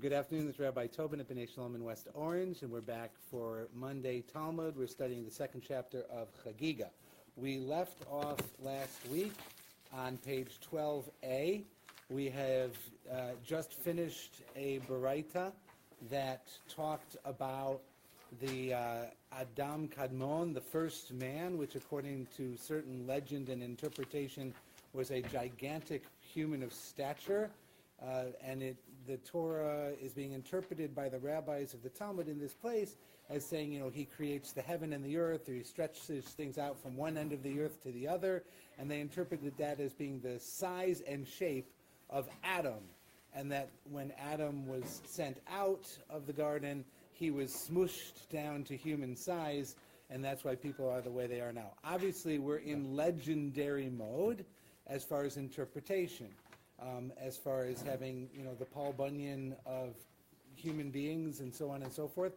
Good afternoon, this is Rabbi Tobin at B'nai Shalom in West Orange, and we're back for Monday Talmud. We're studying the second chapter of Chagiga. We left off last week on page 12a. We have just finished a Baraita that talked about the Adam Kadmon, the first man, which according to certain legend and interpretation was a gigantic human of stature. The Torah is being interpreted by the rabbis of the Talmud in this place as saying, he creates the heaven and the earth, or he stretches things out from one end of the earth to the other, and they interpreted that as being the size and shape of Adam, and that when Adam was sent out of the garden, he was smooshed down to human size, and that's why people are the way they are now. Obviously, we're in legendary mode as far as interpretation. As far as having, the Paul Bunyan of human beings and so on and so forth.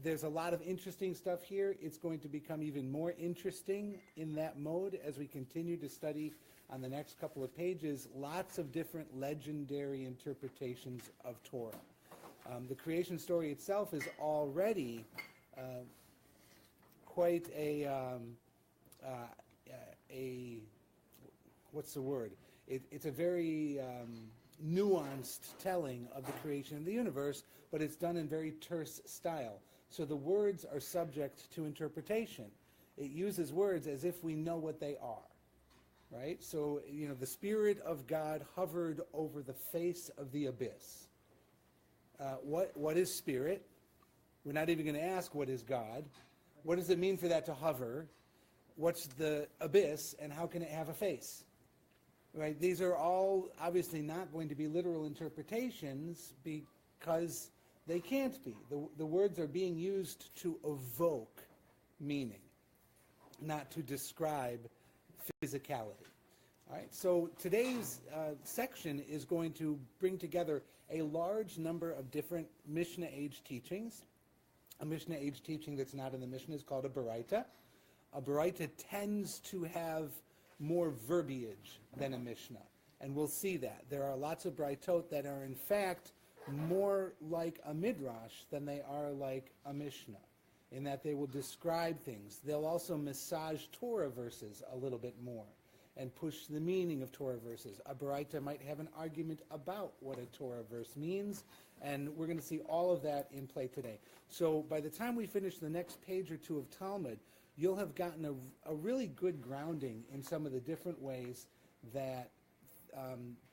There's a lot of interesting stuff here. It's going to become even more interesting in that mode as we continue to study on the next couple of pages lots of different legendary interpretations of Torah. The creation story itself is already quite a what's the word? It's a very nuanced telling of the creation of the universe, but it's done in very terse style. So the words are subject to interpretation. It uses words as if we know what they are, right? So, the Spirit of God hovered over the face of the abyss. What is spirit? We're not even going to ask what is God. What does it mean for that to hover? What's the abyss, and how can it have a face? Right? These are all obviously not going to be literal interpretations because they can't be. The words are being used to evoke meaning, not to describe physicality. All right. So today's section is going to bring together a large number of different Mishnah age teachings. A Mishnah age teaching that's not in the Mishnah is called a Baraita. A Baraita tends to have more verbiage than a Mishnah. And we'll see that. There are lots of Braitot that are in fact more like a Midrash than they are like a Mishnah, in that they will describe things. They'll also massage Torah verses a little bit more and push the meaning of Torah verses. A Baraita might have an argument about what a Torah verse means, and we're going to see all of that in play today. So by the time we finish the next page or two of Talmud, you'll have gotten a really good grounding in some of the different ways that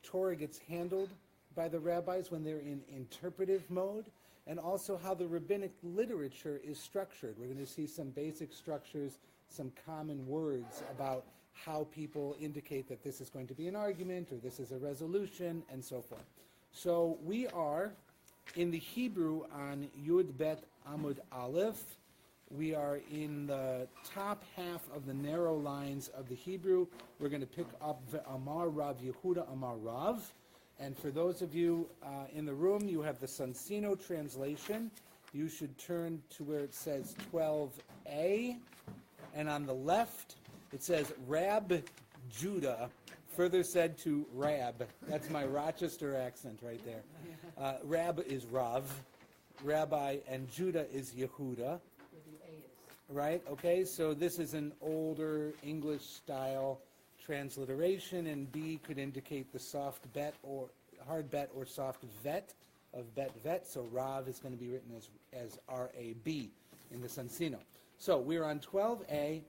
Torah gets handled by the rabbis when they're in interpretive mode, and also how the rabbinic literature is structured. We're going to see some basic structures, some common words about how people indicate that this is going to be an argument or this is a resolution, and so forth. So we are in the Hebrew on Yud Bet Amud Aleph. We are in the top half of the narrow lines of the Hebrew. We're going to pick up Amar Rav Yehuda Amar Rav. And for those of you in the room, you have the Sonsino translation. You should turn to where it says 12a. And on the left, it says Rab Judah, further said to Rab. That's my Rochester accent right there. Rab is Rav, Rabbi, and Judah is Yehuda. Right, okay, so this is an older English-style transliteration, and B could indicate the soft bet or hard bet or soft vet of bet-vet, so Rav is going to be written as R-A-B in the Sonsino. So we're on 12a,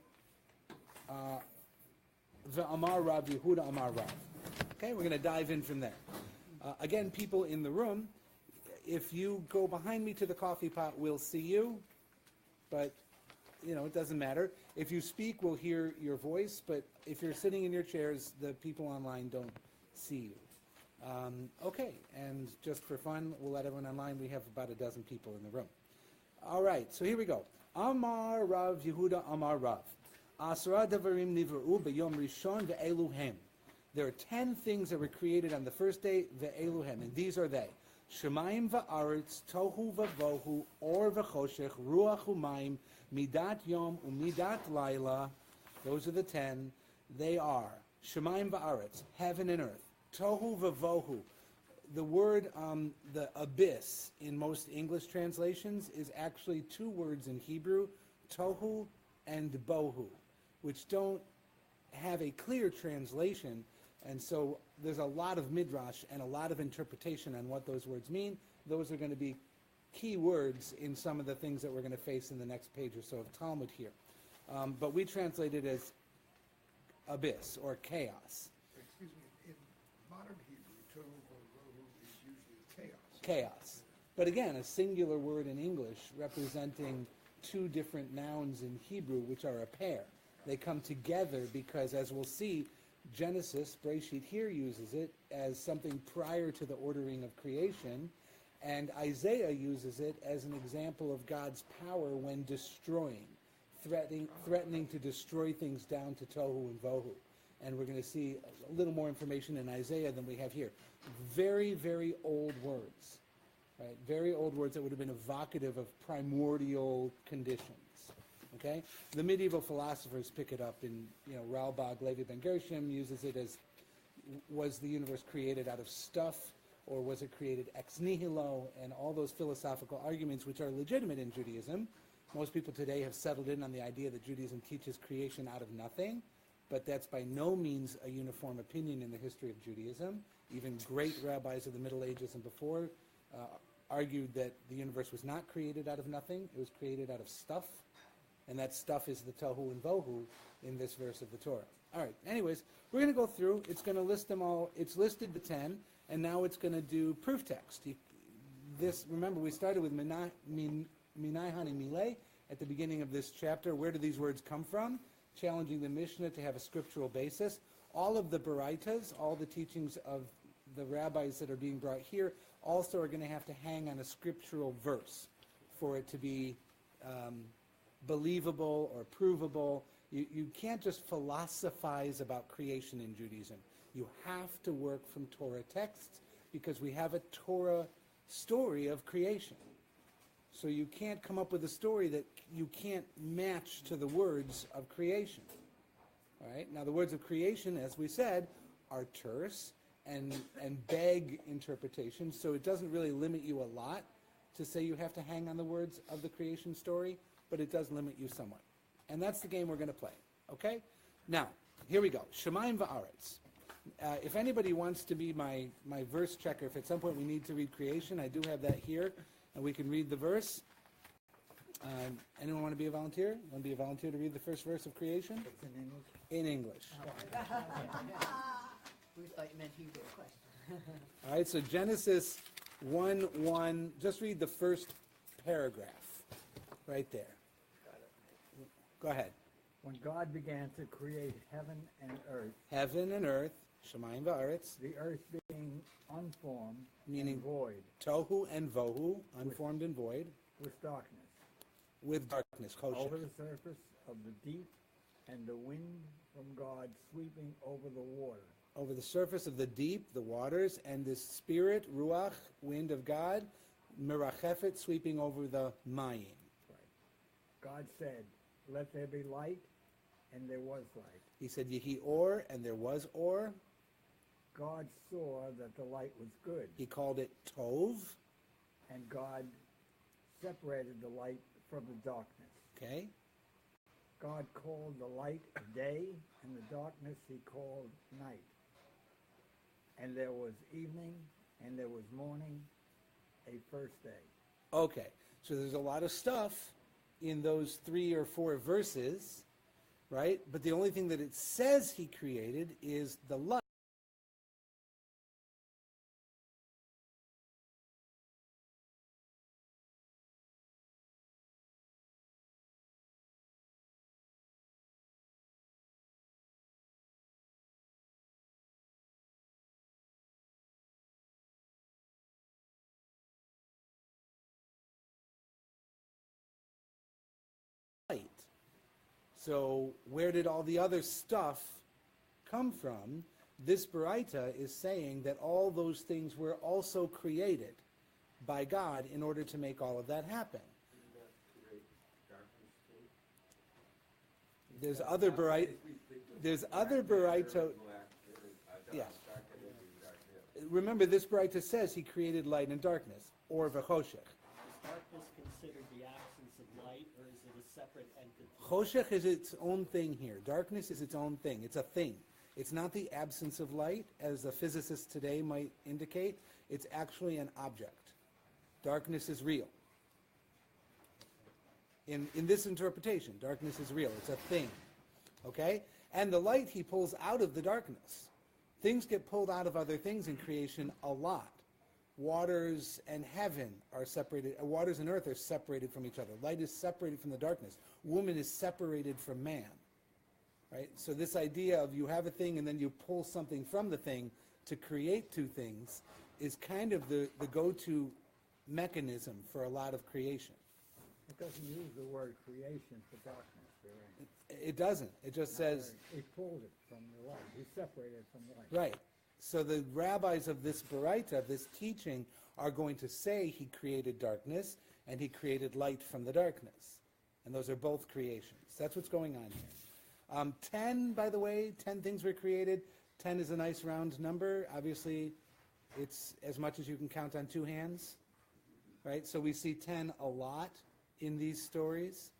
Ve'amar Rav Yehuda Amar Rav. Okay, we're going to dive in from there. Again, people in the room, if you go behind me to the coffee pot, we'll see you, but it doesn't matter. If you speak, we'll hear your voice, but if you're sitting in your chairs, the people online don't see you. Okay, and just for fun, we'll let everyone online. We have about a dozen people in the room. All right, so here we go. Amar Rav Yehuda Amar Rav. Asra Davarim Nivru B'Yom Rishon Ve'eluhem. There are 10 things that were created on the first day, Ve'eluhem, and these are they. Shemayim va'aretz, tohu va'vohu, or v'choshech, ruach u'mayim, midat yom u'midat laila. Those are the 10. They are Shemayim va'aretz, heaven and earth. Tohu va'vohu, the word, the abyss in most English translations is actually two words in Hebrew, tohu and bohu, which don't have a clear translation, and so there's a lot of midrash and a lot of interpretation on what those words mean. Those are going to be key words in some of the things that we're going to face in the next page or so of Talmud here. But we translate it as abyss or chaos. Excuse me, in modern Hebrew, tohu vavohu is usually chaos. Chaos. But again, a singular word in English representing two different nouns in Hebrew, which are a pair. They come together because, as we'll see, Genesis, Breshit here uses it as something prior to the ordering of creation, and Isaiah uses it as an example of God's power when destroying, threatening to destroy things down to tohu and vohu. And we're going to see a little more information in Isaiah than we have here. Very, very old words, right? Very old words that would have been evocative of primordial conditions. Okay, the medieval philosophers pick it up in, Ralbag, Levi Ben Gershom uses it as, was the universe created out of stuff, or was it created ex nihilo, and all those philosophical arguments which are legitimate in Judaism. Most people today have settled in on the idea that Judaism teaches creation out of nothing, but that's by no means a uniform opinion in the history of Judaism. Even great rabbis of the Middle Ages and before argued that the universe was not created out of nothing, it was created out of stuff. And that stuff is the tohu and vohu in this verse of the Torah. All right, anyways, we're going to go through. It's going to list them all. It's listed the 10, and now it's going to do proof text. Remember, we started with Minai Hani Milei at the beginning of this chapter. Where do these words come from? Challenging the Mishnah to have a scriptural basis. All of the Baraitas, all the teachings of the rabbis that are being brought here, also are going to have to hang on a scriptural verse for it to be believable or provable. You can't just philosophize about creation in Judaism. You have to work from Torah texts because we have a Torah story of creation. So you can't come up with a story that you can't match to the words of creation. All right? Now the words of creation, as we said, are terse and beg interpretation, so it doesn't really limit you a lot to say you have to hang on the words of the creation story, but it does limit you somewhat. And that's the game we're going to play, okay? Now, here we go. Shemayim va'aretz. If anybody wants to be my verse checker, if at some point we need to read creation, I do have that here, and we can read the verse. Anyone want to be a volunteer? Want to be a volunteer to read the first verse of creation? It's in English. In English. We thought you meant Hebrew question. All right, so Genesis 1:1, just read the first paragraph right there. Go ahead. When God began to create heaven and earth, Heaven and earth, Shemayim va'aretz, the earth being unformed meaning and void, tohu and vohu, unformed and void, with darkness, with darkness, over choshech, the surface of the deep, and the wind from God sweeping over the water. over the surface of the deep, the waters, and the spirit, ruach, wind of God, merachefet, sweeping over the mayim. Right. God said, "Let there be light," and there was light. He said, Yehi or, and there was or. God saw that the light was good, He called it tov, and God separated the light from the darkness. okay? God called the light day, and the darkness he called night. And there was evening, and there was morning, a first day. Okay, so there's a lot of stuff in those 3 or 4 verses, right? But the only thing that it says he created is the light. So where did all the other stuff come from? This Baraita is saying that all those things were also created by God in order to make all of that happen. There's other Baraita. There's other Baraita. Yeah. remember, this Baraita says he created light and darkness, or v'choshech. Is darkness considered the absence of light, or is it a separate entity? Choshech is its own thing here. Darkness is its own thing. It's a thing. It's not the absence of light, as a physicist today might indicate. It's actually an object. Darkness is real. In this interpretation, darkness is real. It's a thing. Okay? And the light he pulls out of the darkness. Things get pulled out of other things in creation a lot. Waters and heaven are separated. Waters and earth are separated from each other. Light is separated from the darkness. Woman is separated from man. Right? So this idea of you have a thing and then you pull something from the thing to create two things is kind of the go-to mechanism for a lot of creation. It doesn't use the word creation for darkness, right? It doesn't. It just says... He pulled it from the light. He separated it from the light. Right. So the rabbis of this Baraita, this teaching, are going to say he created darkness and he created light from the darkness. And those are both creations. That's what's going on here. 10, by the way, 10 things were created. 10 is a nice round number. Obviously, it's as much as you can count on two hands. Right? So we see 10 a lot in these stories.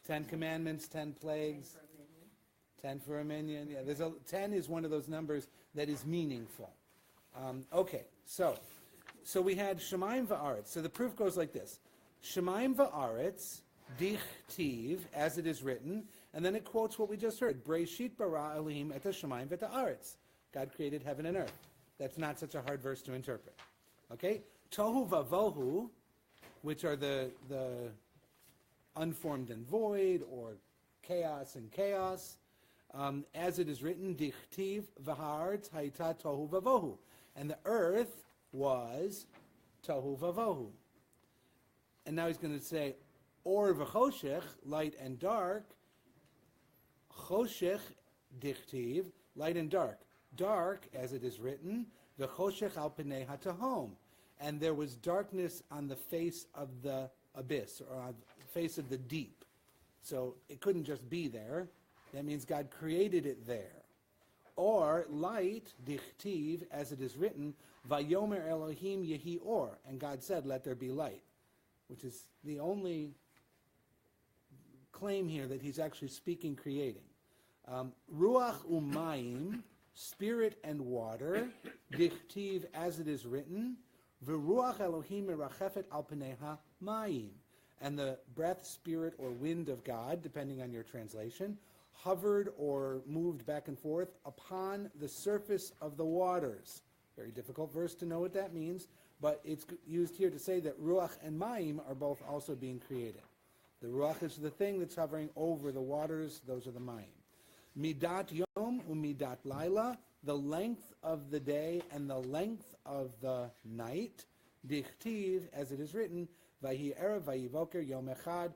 10 commandments, 10 plagues, 10 for a minion. Yeah, 10 is one of those numbers that is meaningful. Okay, so we had Shemaim va'aretz. So the proof goes like this. Shemaim va'aretz, dichtiv, as it is written, and then it quotes what we just heard. Breishit bara Elohim et ha-shemaim v'et ha'aretz. God created heaven and earth. That's not such a hard verse to interpret. Okay? Tohu vavohu, which are the unformed and void, or chaos and chaos. As it is written, dichtiv v'ha'aretz hayta tohu vavohu. And the earth was tohu vavohu. And now he's going to say, or v'choshech, light and dark. Choshech dichtiv, light and dark. Dark, as it is written, v'choshech al pnei hatahom. And there was darkness on the face of the abyss, or on the face of the deep. So it couldn't just be there. That means God created it there. Or light, dichtiv, as it is written, vayomer Elohim yehi or. And God said, let there be light. Which is the only claim here that he's actually speaking creating. Ruach umayim, spirit and water, dichtiv, as it is written, v'ruach Elohim merachefet al pnei ha-mayim. And the breath, spirit, or wind of God, depending on your translation, hovered or moved back and forth upon the surface of the waters. Very difficult verse to know what that means, but it's used here to say that Ruach and Mayim are both also being created. The Ruach is the thing that's hovering over the waters, those are the Mayim. Midat Yom umidat Laila, the length of the day and the length of the night. Dichtiv, as it is written, Vahi Erev, Vahi Voker, Yom Echad,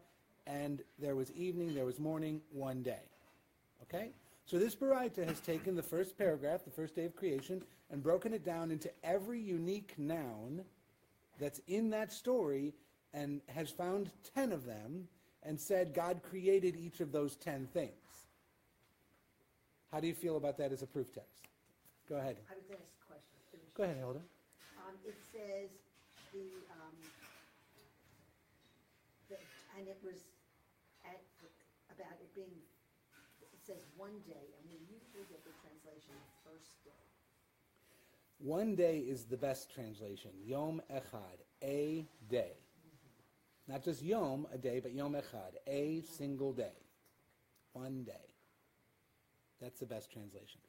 and there was evening, there was morning, one day. Okay? So this Baraita has taken the first paragraph, the first day of creation, and broken it down into every unique noun that's in that story, and has found 10 of them, and said God created each of those 10 things. How do you feel about that as a proof text? Go ahead. I was going to ask a question. Finish. Go ahead, Hilda. It says and it was about it being, it says one day, and we usually get the translation first day. One day is the best translation. Yom Echad, a day. Not just Yom, a day, but Yom Echad, a single day. One day. That's the best translation.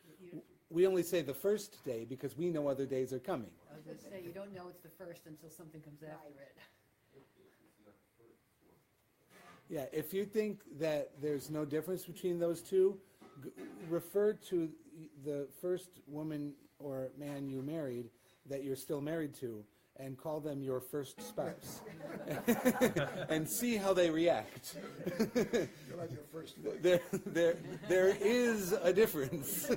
We only say the first day because we know other days are coming. I was going to say, you don't know it's the first until something comes after it. Yeah, if you think that there's no difference between those two, refer to the first woman or man you married that you're still married to and call them your first spouse and see how they react. You're like your first wife. There is a difference.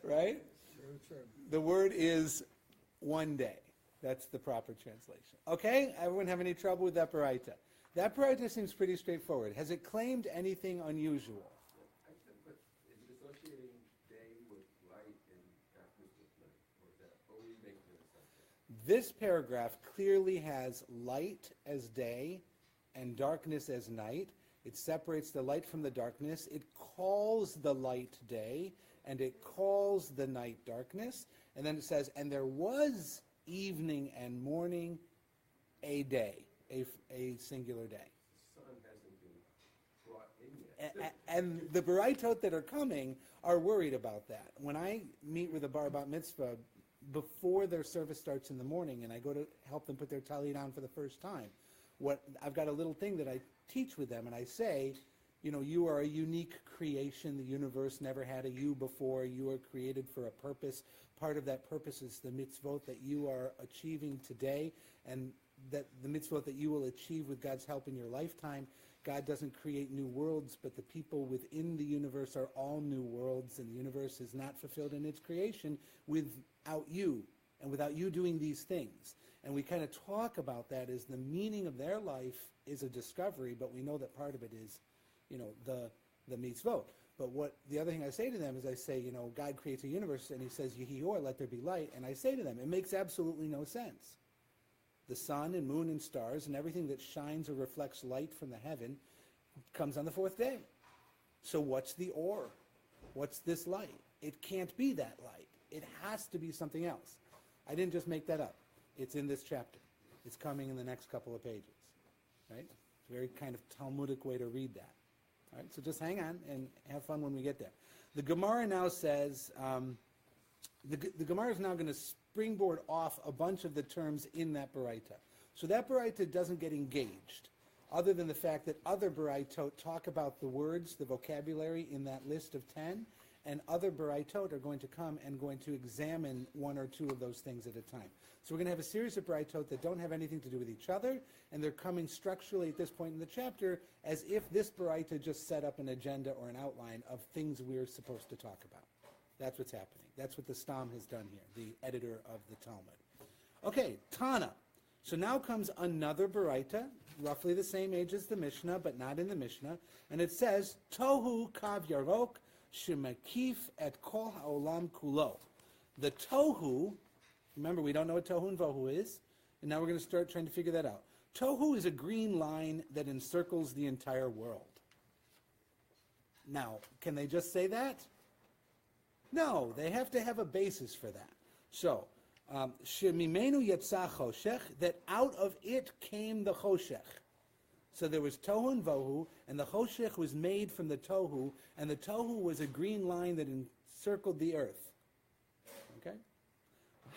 Right? True. The word is one day. That's the proper translation. Okay? Everyone have any trouble with that Baraita? That Baraita seems pretty straightforward. Has it claimed anything unusual? But is it This paragraph clearly has light as day and darkness as night. It separates the light from the darkness. It calls the light day, and it calls the night darkness. And then it says, and there was evening and morning, a day, a singular day. The sun hasn't been brought in yet. And the Baraitot that are coming are worried about that. When I meet with a bar bat mitzvah before their service starts in the morning, and I go to help them put their talit on for the first time, I've got a little thing that I teach with them, and I say, you are a unique creation. The universe never had a you before. You are created for a purpose. Part of that purpose is the mitzvot that you are achieving today, and that the mitzvot that you will achieve with God's help in your lifetime. God doesn't create new worlds, but the people within the universe are all new worlds, and the universe is not fulfilled in its creation without you, and without you doing these things. And we kind of talk about that as the meaning of their life is a discovery, but we know that part of it is, the mitzvot. But what the other thing I say to them is I say, God creates a universe, and he says, Yehi or, let there be light. And I say to them, it makes absolutely no sense. The sun and moon and stars and everything that shines or reflects light from the heaven comes on the fourth day. So what's the or? What's this light? It can't be that light. It has to be something else. I didn't just make that up. It's in this chapter. It's coming in the next couple of pages. Right? It's a very kind of Talmudic way to read that. All right, so just hang on and have fun when we get there. The Gemara now says, the Gemara is now going to springboard off a bunch of the terms in that Baraita. So that Baraita doesn't get engaged, other than the fact that other Baraitot talk about the words, the vocabulary in that list of 10, and other Baraitot are going to come and going to examine one or two of those things at a time. So we're going to have a series of Baraitot that don't have anything to do with each other, and they're coming structurally at this point in the chapter as if this Baraita just set up an agenda or an outline of things we're supposed to talk about. That's what's happening. That's what the Stam has done here, the editor of the Talmud. Okay, Tana. So now comes another Baraita, roughly the same age as the Mishnah, but not in the Mishnah, and it says, Tohu kav yarok shemakif et kol ha'olam kulo. The Tohu, remember we don't know what Tohu and Vohu is, and now we're going to start trying to figure that out. Tohu is a green line that encircles the entire world. Now, can they just say that? No, they have to have a basis for that. So, Shemimenu yetza choshech, that out of it came the choshech. So there was Tohu and Vohu, and the choshech was made from the Tohu, and the Tohu was a green line that encircled the earth. Okay?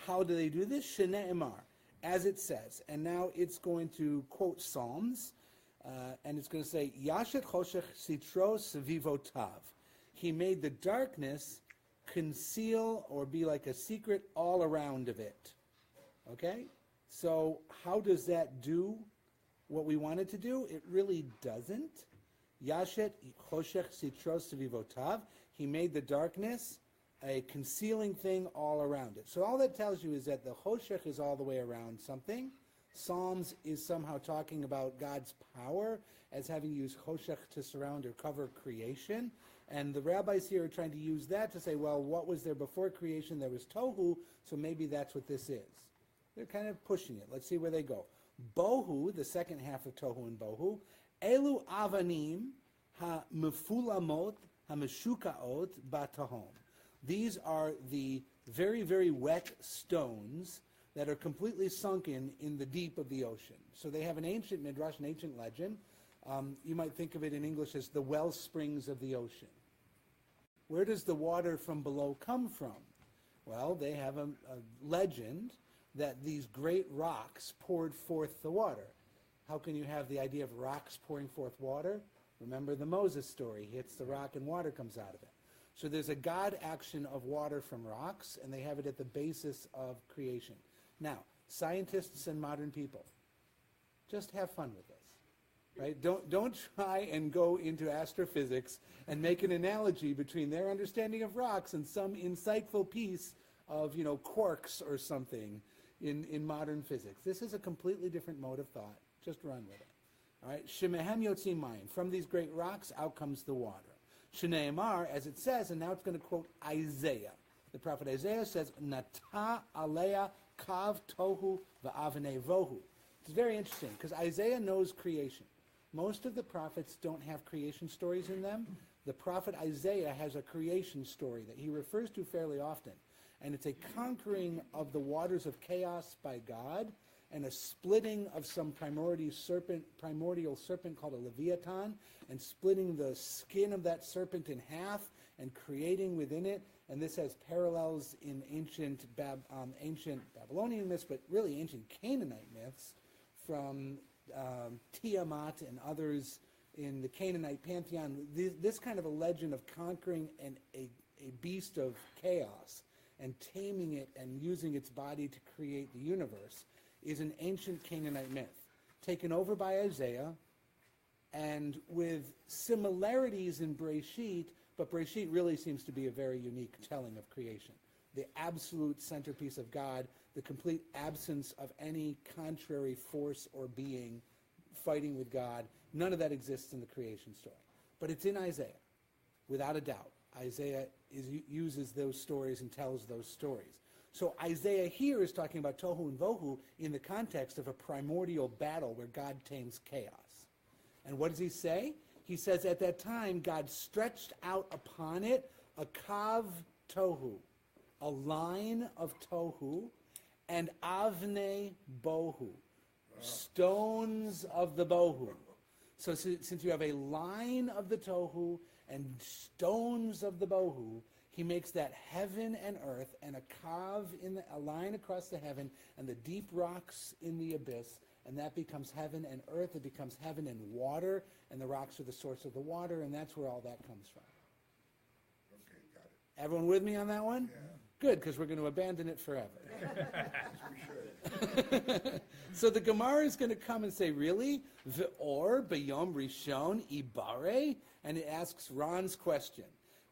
How do they do this? Shene'emar, as it says. And now it's going to quote Psalms, and it's going to say, Yashet choshech sitro sevivotav. He made the darkness conceal or be like a secret all around of it. Okay? So how does that do what we want it to do? It really doesn't. Yashet choshech sitro sevivotav. He made the darkness a concealing thing all around it. So all that tells you is that the choshech is all the way around something. Psalms is somehow talking about God's power as having used choshech to surround or cover creation. And the rabbis here are trying to use that to say, well, what was there before creation? There was tohu, so maybe that's what this is. They're kind of pushing it. Let's see where they go. Bohu, the second half of tohu and bohu, elu avanim ha-mefulamot ha-meshukaot batahom. These are the very, very wet stones that are completely sunken in the deep of the ocean. So they have an ancient midrash, an ancient legend. You might think of it in English as the well springs of the ocean. Where does the water from below come from? Well, they have a legend that these great rocks poured forth the water. How can you have the idea of rocks pouring forth water? Remember the Moses story. He hits the rock and water comes out of it. So there's a God action of water from rocks, and they have it at the basis of creation. Now, scientists and modern people, just have fun with this. Right? Don't try and go into astrophysics and make an analogy between their understanding of rocks and some insightful piece of, quarks or something in modern physics. This is a completely different mode of thought. Just run with it. All right? Shemehem yotzim mayim. From these great rocks, out comes the water. Shneimar, as it says, and now it's going to quote Isaiah. The prophet Isaiah says, Nata alea kav tohu va'avnei vohu. It's very interesting because Isaiah knows creation. Most of the prophets don't have creation stories in them. The prophet Isaiah has a creation story that he refers to fairly often. And it's a conquering of the waters of chaos by God and a splitting of some primordial serpent called a Leviathan, and splitting the skin of that serpent in half and creating within it. And this has parallels in ancient Babylonian myths, but really ancient Canaanite myths from Tiamat and others in the Canaanite pantheon. This kind of a legend of conquering a beast of chaos and taming it and using its body to create the universe is an ancient Canaanite myth, taken over by Isaiah, and with similarities in Breshit, but Breshit really seems to be a very unique telling of creation. The absolute centerpiece of God, the complete absence of any contrary force or being fighting with God, none of that exists in the creation story. But it's in Isaiah, without a doubt. Isaiah uses those stories and tells those stories. So Isaiah here is talking about Tohu and Vohu in the context of a primordial battle where God tames chaos. And what does he say? He says at that time God stretched out upon it a kav tohu, a line of tohu, and avnei bohu, stones of the bohu. So since you have a line of the tohu and stones of the bohu, he makes that heaven and earth and a kav a line across the heaven and the deep rocks in the abyss, and that becomes heaven and earth. It becomes heaven and water, and the rocks are the source of the water, and that's where all that comes from. Okay, got it. Everyone with me on that one? Yeah. Good, because we're going to abandon it forever. Yes, we should. So the Gemara is going to come and say, really? V'or b'yom rishon ibare? And it asks Ron's question.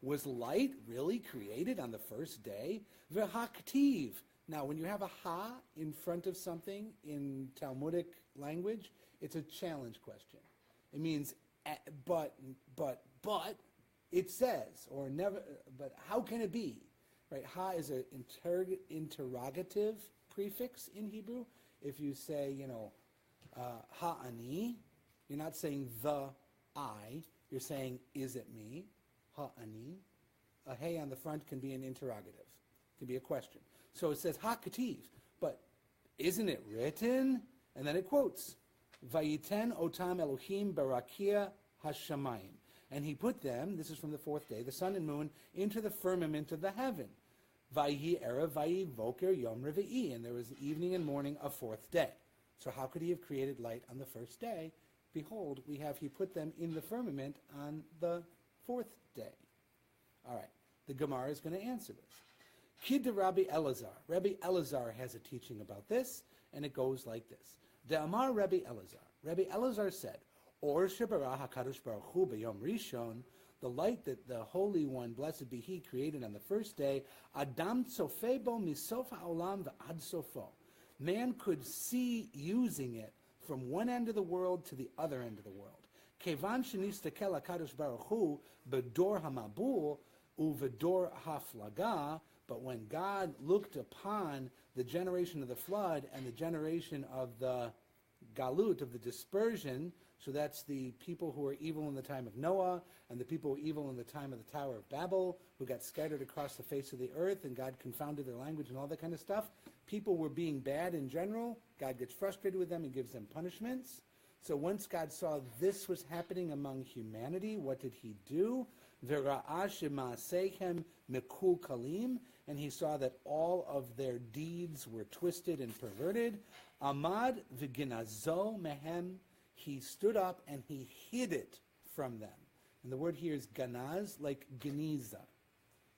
Was light really created on the first day? V'haktiv. Now, when you have a ha in front of something in Talmudic language, it's a challenge question. It means, but, it says, or never, but how can it be? Right? Ha is an interrogative prefix in Hebrew. If you say, ha'ani, you're not saying the I, you're saying, is it me? Ha'ani. A hey on the front can be an interrogative. It can be a question. So it says ha'kativ, but isn't it written? And then it quotes, Vayiten otam Elohim barakia hashamayim. And he put them, this is from the fourth day, the sun and moon, into the firmament of the heaven. Vayhi erev vayhi voker yom revi'i. And there was evening and morning a fourth day. So how could he have created light on the first day? Behold, he put them in the firmament on the fourth day. All right, the Gemara is going to answer this. Kid to Rabbi Elazar. Rabbi Elazar has a teaching about this, and it goes like this. De'amar Rabbi Elazar. Rabbi Elazar said, Or shebara HaKadosh Baruch Hu b'yom rishon, the light that the Holy One, blessed be He, created on the first day, Adam tzofebo misof ha'olam v'ad sofo. Man could see using it from one end of the world to the other end of the world. Kevan shenistakel HaKadosh Baruch Hu b'dor hamabul u'v'dor haflaga. But when God looked upon the generation of the flood and the generation of the galut, of the dispersion, so that's the people who were evil in the time of Noah and the people who were evil in the time of the Tower of Babel, who got scattered across the face of the earth, and God confounded their language and all that kind of stuff. People were being bad in general. God gets frustrated with them and gives them punishments. So once God saw this was happening among humanity, what did he do? And he saw that all of their deeds were twisted and perverted. Amad v'ginazo mehem. He stood up and he hid it from them. And the word here is ganaz, like geniza.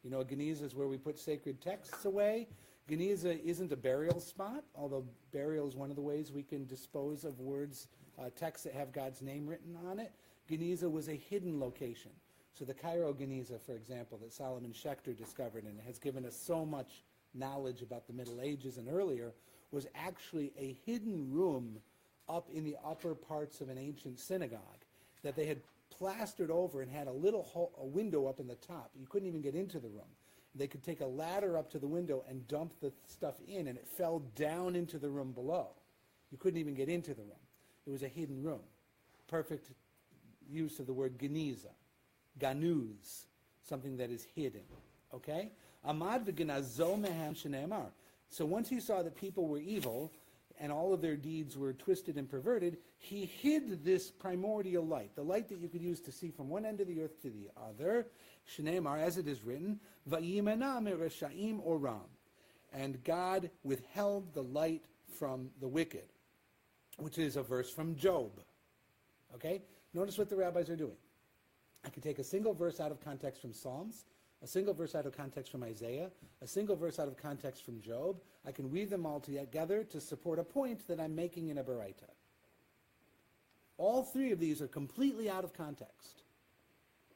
You know, geniza is where we put sacred texts away. Geniza isn't a burial spot, although burial is one of the ways we can dispose of words, texts that have God's name written on it. Geniza was a hidden location. So the Cairo Geniza, for example, that Solomon Schechter discovered and has given us so much knowledge about the Middle Ages and earlier, was actually a hidden room up in the upper parts of an ancient synagogue that they had plastered over and had a little hole, a window up in the top. You couldn't even get into the room. They could take a ladder up to the window and dump the stuff in, and it fell down into the room below. You couldn't even get into the room. It was a hidden room. Perfect use of the word geniza, ganuz, something that is hidden. Okay? Amad v'genazo mehem shene'emar. So once he saw that people were evil and all of their deeds were twisted and perverted, he hid this primordial light, the light that you could use to see from one end of the earth to the other, shene'emar, as it is written, va'yimena me'reshaim oram. And God withheld the light from the wicked, which is a verse from Job. Okay? Notice what the rabbis are doing. I could take a single verse out of context from Psalms, a single verse out of context from Isaiah, a single verse out of context from Job. I can weave them all together to support a point that I'm making in a Baraita. All three of these are completely out of context,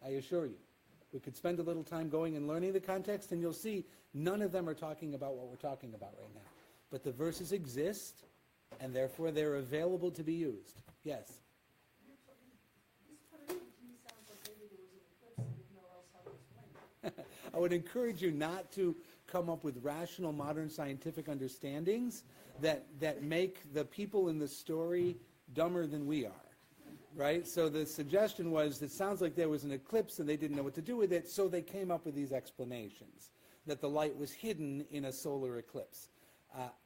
I assure you. We could spend a little time going and learning the context, and you'll see none of them are talking about what we're talking about right now. But the verses exist, and therefore they're available to be used. Yes? This part to me sounds like maybe there was an eclipse and didn't know else how to explain it. I would encourage you not to come up with rational modern scientific understandings that make the people in the story dumber than we are, right? So the suggestion was, it sounds like there was an eclipse and they didn't know what to do with it, so they came up with these explanations, that the light was hidden in a solar eclipse.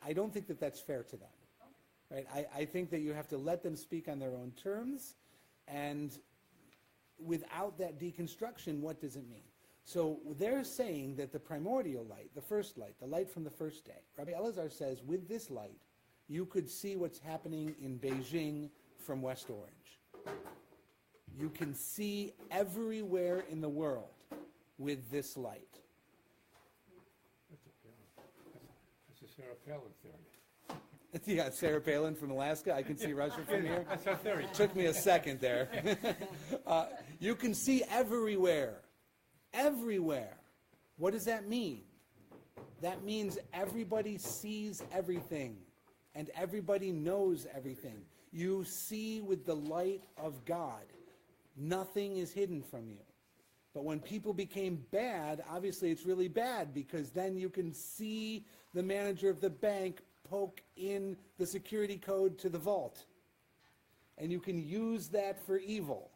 I don't think that that's fair to them, right? I think that you have to let them speak on their own terms, and without that deconstruction, what does it mean? So they're saying that the primordial light, the first light, the light from the first day, Rabbi Elazar says, with this light, you could see what's happening in Beijing from West Orange. You can see everywhere in the world with this light. That's a Sarah Palin theory. Yeah, Sarah Palin from Alaska. I can see Russia from here. That's our theory. Took me a second there. You can see everywhere. Everywhere. What does that mean? That means everybody sees everything, and everybody knows everything. You see with the light of God. Nothing is hidden from you. But when people became bad, obviously it's really bad, because then you can see the manager of the bank poke in the security code to the vault. And you can use that for evil.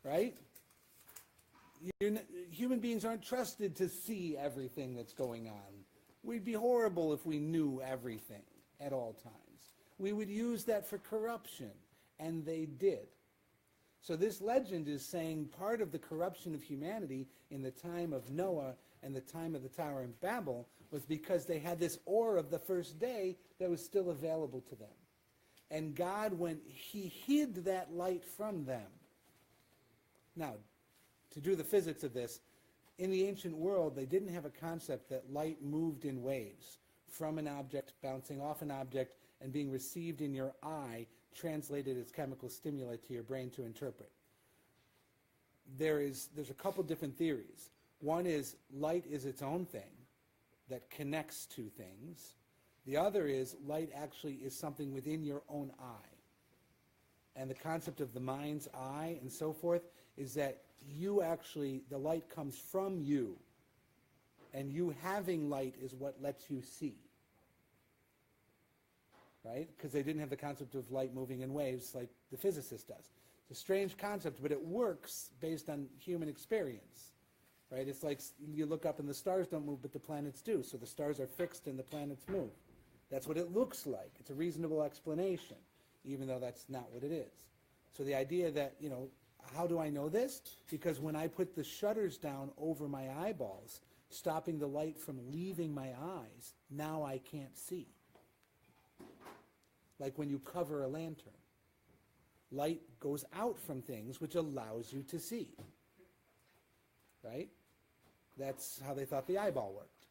Right? Human beings aren't trusted to see everything that's going on. We'd be horrible if we knew everything at all times. We would use that for corruption, and they did. So this legend is saying part of the corruption of humanity in the time of Noah and the time of the Tower in Babel was because they had this ore of the first day that was still available to them. And God, when he hid that light from them. Now, to do the physics of this, in the ancient world, they didn't have a concept that light moved in waves from an object, bouncing off an object, and being received in your eye, translated as chemical stimuli to your brain to interpret. There's a couple different theories. One is light is its own thing that connects two things. The other is light actually is something within your own eye. And the concept of the mind's eye and so forth is that you actually, the light comes from you, and you having light is what lets you see. Right? Because they didn't have the concept of light moving in waves like the physicist does. It's a strange concept, but it works based on human experience. Right? It's like you look up and the stars don't move, but the planets do. So the stars are fixed and the planets move. That's what it looks like. It's a reasonable explanation, even though that's not what it is. So the idea that, how do I know this? Because when I put the shutters down over my eyeballs, stopping the light from leaving my eyes, now I can't see. Like when you cover a lantern. Light goes out from things, which allows you to see. Right? That's how they thought the eyeball worked.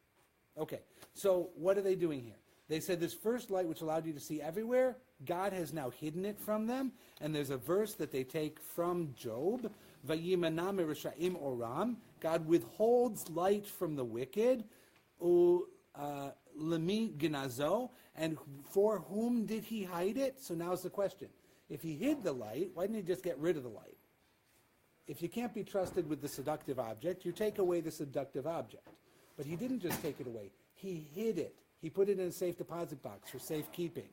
Okay, so what are they doing here? They said this first light, which allowed you to see everywhere, God has now hidden it from them. And there's a verse that they take from Job. Vayimana me'reshaim oram. God withholds light from the wicked. Lemi gnazo. And for whom did he hide it? So now's the question. If he hid the light, why didn't he just get rid of the light? if you can't be trusted with the seductive object, you take away the seductive object. But he didn't just take it away. He hid it. He put it in a safe deposit box for safekeeping.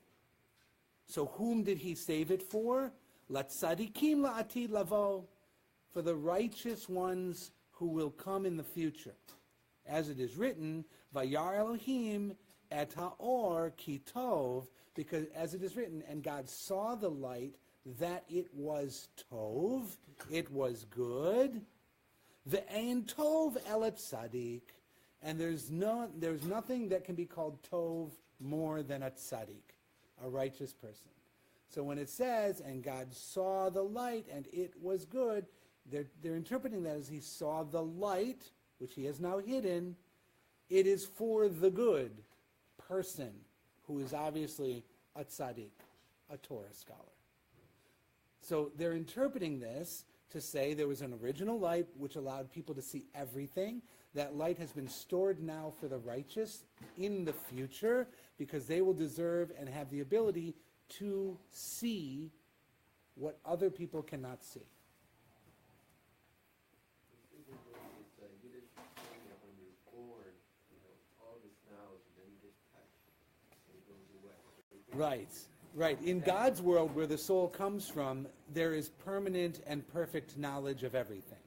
So whom did he save it for? Latzadikim la'atid lavo, for the righteous ones who will come in the future. As it is written, Vayar Elohim et ha'or ki tov, because as it is written, and God saw the light that it was tov, it was good. Ve'ein tov elet tzadik, and there's nothing that can be called tov more than a tzaddik, a righteous person. So when it says, and God saw the light and it was good, they're interpreting that as he saw the light, which he has now hidden. It is for the good person, who is obviously a tzaddik, a Torah scholar. So they're interpreting this to say there was an original light which allowed people to see everything. That light has been stored now for the righteous in the future, because they will deserve and have the ability to see what other people cannot see. It's a Yiddish thing that when you're born, all this knowledge, and then you get touched, and it goes away. Right. In God's world, where the soul comes from, there is permanent and perfect knowledge of everything.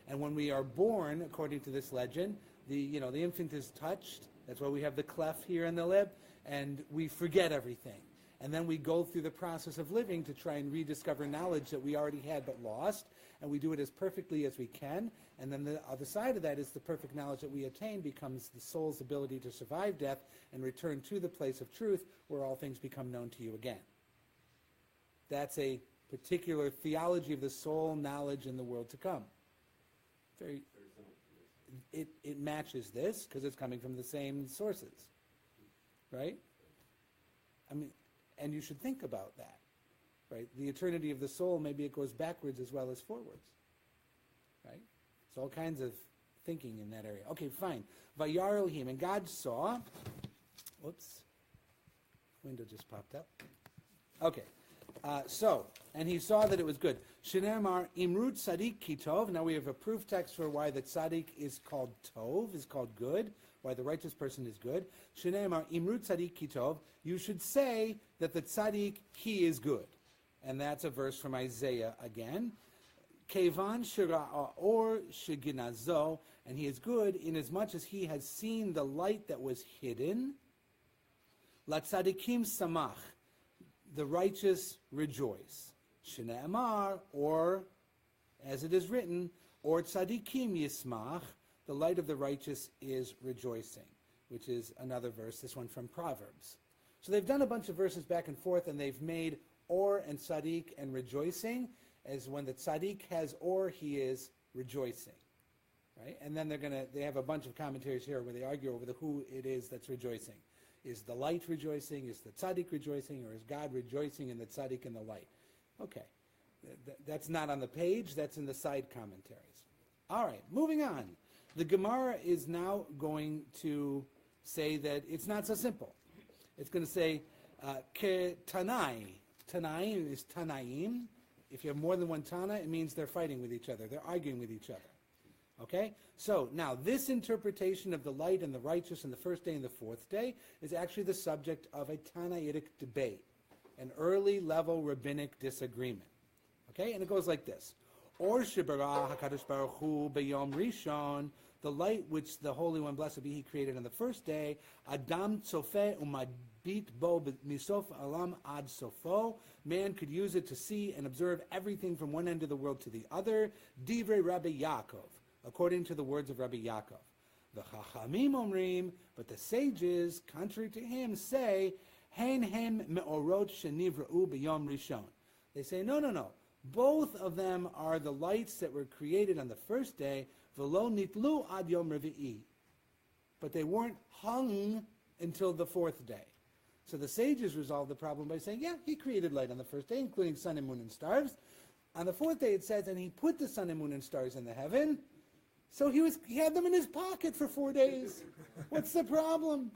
And when we are born, according to this legend, the infant is touched. That's why we have the clef here in the lip, and we forget everything. And then we go through the process of living to try and rediscover knowledge that we already had but lost, and we do it as perfectly as we can. And then the other side of that is the perfect knowledge that we attain becomes the soul's ability to survive death and return to the place of truth where all things become known to you again. That's a particular theology of the soul knowledge in the world to come. It matches this because it's coming from the same sources, right? I mean, and you should think about that, right? The eternity of the soul, maybe it goes backwards as well as forwards, right? So all kinds of thinking in that area. Okay, fine. Vayar Elohim, and God saw, whoops, window just popped up. Okay, and he saw that it was good. Shenemar imrut tzadik kitov. Now we have a proof text for why the tzadik is called tov, is called good, why the righteous person is good. Shenemar imrut tzadik kitov. You should say that the tzaddik, he is good. And that's a verse from Isaiah again. Kevan shira'a or shiginazo, and he is good inasmuch as he has seen the light that was hidden. La tzadikim samach, the righteous rejoice. Shne'amar, or as it is written, or tzadikim yismach, the light of the righteous is rejoicing, which is another verse, this one from Proverbs. So they've done a bunch of verses back and forth, and they've made or and tzaddik and rejoicing as when the tzaddik has or, he is rejoicing, right? And then they have a bunch of commentaries here where they argue over who it is that's rejoicing. Is the light rejoicing? Is the tzaddik rejoicing? Or is God rejoicing in the tzaddik and the light? Okay, that's not on the page, that's in the side commentaries. All right, moving on. The Gemara is now going to say that it's not so simple. It's going to say, ke tanai. Tanaim is tanaim. If you have more than one Tana, it means they're fighting with each other. They're arguing with each other. Okay? So, now, this interpretation of the light and the righteous and the first day and the fourth day is actually the subject of a Tanaitic debate, an early level rabbinic disagreement. Okay? And it goes like this. Or shibara HaKadosh Baruch Hu b'yom rishon, the light which the Holy One, blessed be He, created on the first day, Adam tzofe umadbit bo misof alam ad sofo, man could use it to see and observe everything from one end of the world to the other, divrei Rabbi Yaakov, according to the words of Rabbi Yaakov. The Chachamim omrim, but the sages, contrary to him, say, Hein hem me'orot shenivra'u b'yom rishon. They say, no. Both of them are the lights that were created on the first day, v'lo nitlu ad yom revi'i. But they weren't hung until the fourth day. So the sages resolved the problem by saying, yeah, he created light on the first day, including sun and moon and stars. On the fourth day it says, and he put the sun and moon and stars in the heaven. So he had them in his pocket for 4 days. What's the problem?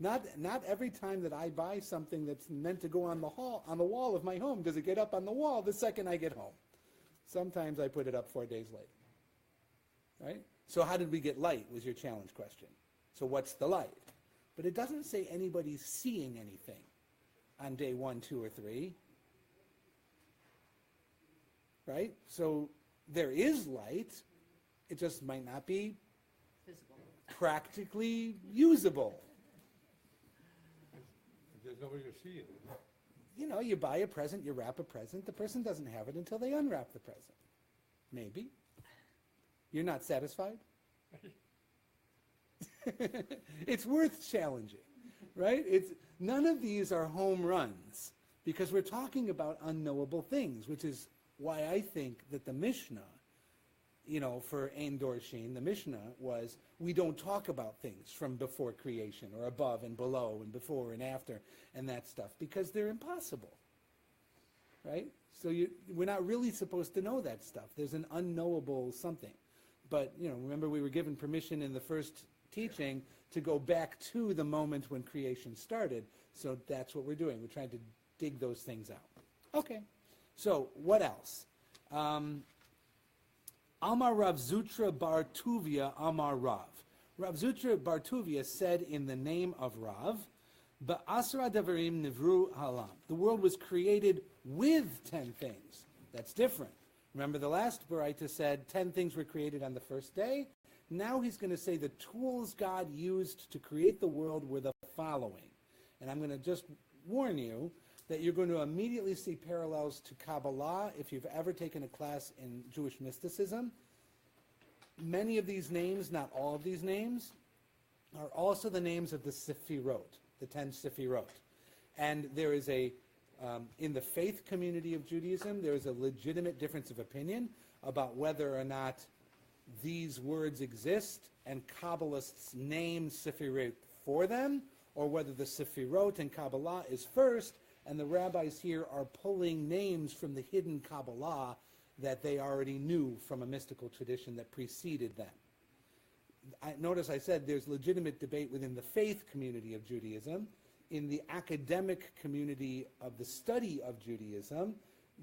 Not every time that I buy something that's meant to go on the wall of my home does it get up on the wall the second I get home. Sometimes I put it up 4 days late. Right? So how did we get light was your challenge question. So what's the light? But it doesn't say anybody's seeing anything on day 1, 2, or 3. Right? So there is light. It just might not be Visible. practically usable. There's nobody to see it. You know, you buy a present, you wrap a present. The person doesn't have it until they unwrap the present. Maybe. You're not satisfied? It's worth challenging, right? None of these are home runs because we're talking about unknowable things, which is why I think that the Mishnah, you know, for Ein Dorshin, the Mishnah was, we don't talk about things from before creation or above and below and before and after and that stuff because they're impossible, right? So we're not really supposed to know that stuff. There's an unknowable something. But, you know, remember we were given permission in the first teaching to go back to the moment when creation started. So that's what we're doing. We're trying to dig those things out. Okay. So what else? Amar Rav Zutra Bar Tuvia Amar Rav. Rav Zutra Bar Tuvia said in the name of Rav, Ba'asra Devarim Nivru Halam. The world was created with 10 things. That's different. Remember the last Baraita said 10 things were created on the first day. Now he's going to say the tools God used to create the world were the following. And I'm going to just warn you that you're going to immediately see parallels to Kabbalah if you've ever taken a class in Jewish mysticism. Many of these names, not all of these names, are also the names of the Sefirot, the 10 Sefirot. And there is in the faith community of Judaism, there is a legitimate difference of opinion about whether or not these words exist and Kabbalists name Sefirot for them, or whether the Sefirot in Kabbalah is first, and the rabbis here are pulling names from the hidden Kabbalah that they already knew from a mystical tradition that preceded them. Notice I said there's legitimate debate within the faith community of Judaism. In the academic community of the study of Judaism,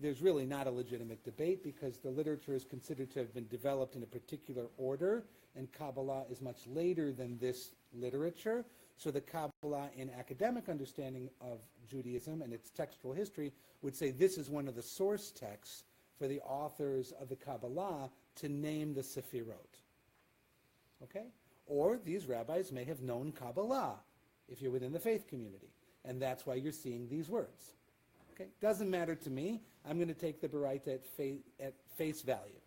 there's really not a legitimate debate because the literature is considered to have been developed in a particular order, and Kabbalah is much later than this literature. So the Kabbalah in academic understanding of Judaism and its textual history would say this is one of the source texts for the authors of the Kabbalah to name the Sefirot. Okay? Or these rabbis may have known Kabbalah if you're within the faith community. And that's why you're seeing these words. Okay? Doesn't matter to me. I'm going to take the Baraita at face value.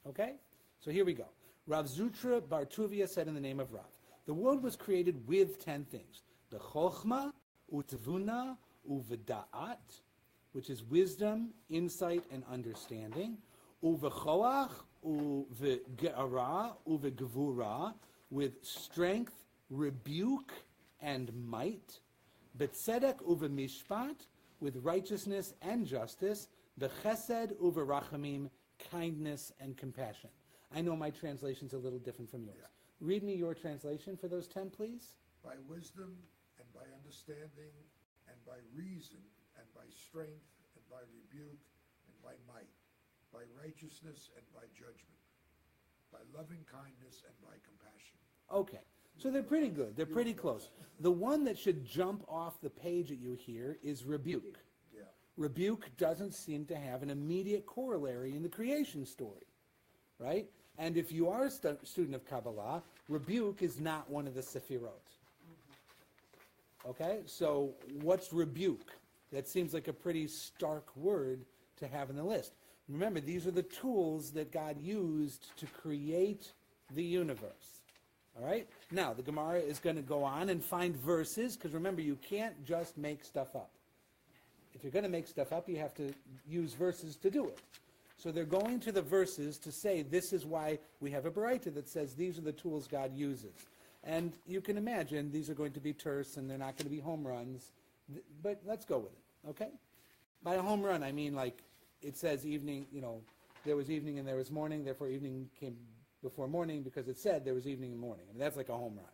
Okay? So here we go. Rav Zutra Bar Tuvia said in the name of Rav, the world was created with 10 things. The Chochma, Utvuna, Uveda'at, which is wisdom, insight, and understanding. Uvechoach, Uvege'ara, Uvegevura, with strength, rebuke, and might. Betzedek Uvemishpat, with righteousness and justice. Bechesed Uverachamim, kindness and compassion. I know my translation's a little different from yours. Read me your translation for those 10, please. By wisdom and by understanding and by reason and by strength and by rebuke and by might, by righteousness and by judgment, by loving kindness and by compassion. Okay, so they're pretty good. They're pretty close. The one that should jump off the page at you here is rebuke. Yeah. Rebuke doesn't seem to have an immediate corollary in the creation story, right? And if you are a student of Kabbalah, rebuke is not one of the Sefirot. Okay, so what's rebuke? That seems like a pretty stark word to have in the list. Remember, these are the tools that God used to create the universe. All right? Now, the Gemara is going to go on and find verses, because remember, you can't just make stuff up. If you're going to make stuff up, you have to use verses to do it. So they're going to the verses to say this is why we have a Baraita that says these are the tools God uses. And you can imagine these are going to be terse and they're not going to be home runs. But let's go with it, okay? By a home run, I mean like it says evening, you know, there was evening and there was morning, therefore evening came before morning because it said there was evening and morning. I mean, that's like a home run.